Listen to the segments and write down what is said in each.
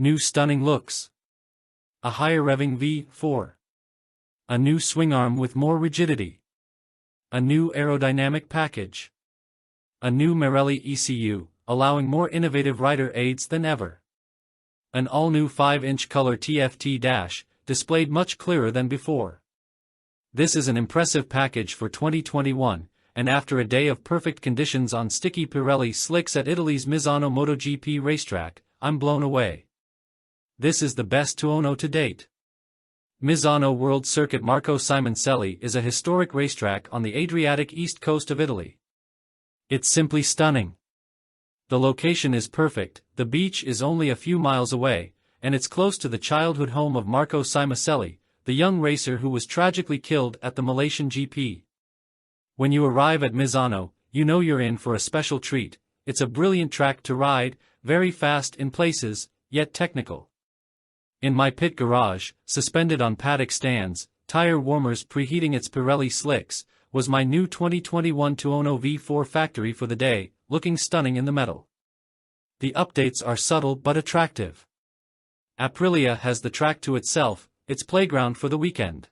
New stunning looks. A higher-revving V4. A new swingarm with more rigidity. A new aerodynamic package. A new Marelli ECU, allowing more innovative rider aids than ever. An all-new 5-inch color TFT dash, displayed much clearer than before. This is an impressive package for 2021, and after a day of perfect conditions on sticky Pirelli slicks at Italy's Misano MotoGP racetrack, I'm blown away. This is the best Tuono to date. Misano World Circuit Marco Simocelli is a historic racetrack on the Adriatic east coast of Italy. It's simply stunning. The location is perfect, the beach is only a few miles away, and it's close to the childhood home of Marco Simocelli, the young racer who was tragically killed at the Malaysian GP. When you arrive at Misano, you know you're in for a special treat. It's a brilliant track to ride, very fast in places, yet technical. In my pit garage, suspended on paddock stands, tire warmers preheating its Pirelli slicks, was my new 2021 Tuono V4 factory for the day, looking stunning in the metal. The updates are subtle but attractive. Aprilia has the track to itself, its playground for the weekend.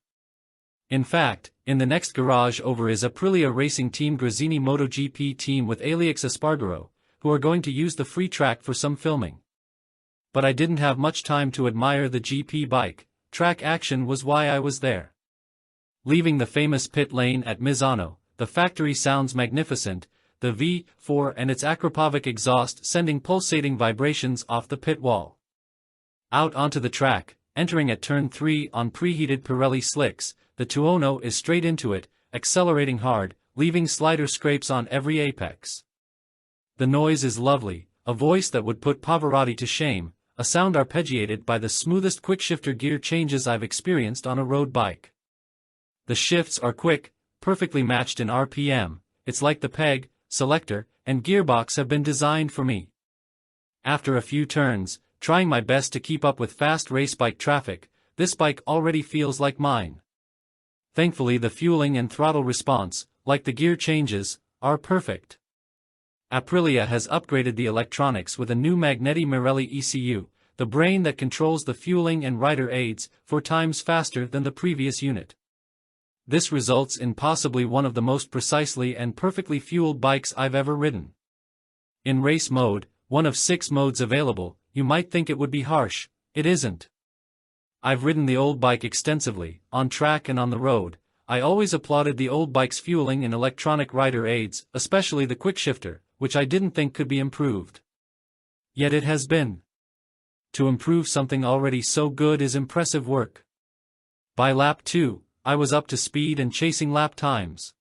In fact, in the next garage over is Aprilia Racing Team Gresini MotoGP team with Alex Espargaro, who are going to use the free track for some filming. But I didn't have much time to admire the GP bike, track action was why I was there. Leaving the famous pit lane at Misano, the factory sounds magnificent, the V4 and its Akrapovic exhaust sending pulsating vibrations off the pit wall. Out onto the track, entering at turn 3 on preheated Pirelli slicks, the Tuono is straight into it, accelerating hard, leaving slider scrapes on every apex. The noise is lovely, a voice that would put Pavarotti to shame, a sound arpeggiated by the smoothest quickshifter gear changes I've experienced on a road bike. The shifts are quick, perfectly matched in RPM, it's like the peg, selector, and gearbox have been designed for me. After a few turns, trying my best to keep up with fast race bike traffic, this bike already feels like mine. Thankfully the fueling and throttle response, like the gear changes, are perfect. Aprilia has upgraded the electronics with a new Magneti Marelli ECU, the brain that controls the fueling and rider aids, 4 times faster than the previous unit. This results in possibly one of the most precisely and perfectly fueled bikes I've ever ridden. In race mode, one of 6 modes available, you might think it would be harsh, it isn't. I've ridden the old bike extensively, on track and on the road. I always applauded the old bike's fueling and electronic rider aids, especially the quickshifter, which I didn't think could be improved. Yet it has been. To improve something already so good is impressive work. By lap 2, I was up to speed and chasing lap times.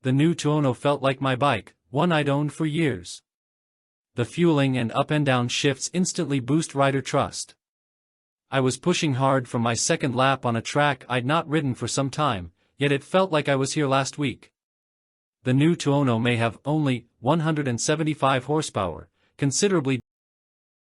The new Tuono felt like my bike, one I'd owned for years. The fueling and up and down shifts instantly boost rider trust. I was pushing hard from my second lap on a track I'd not ridden for some time, yet it felt like I was here last week. The new Tuono may have only 175 horsepower, considerably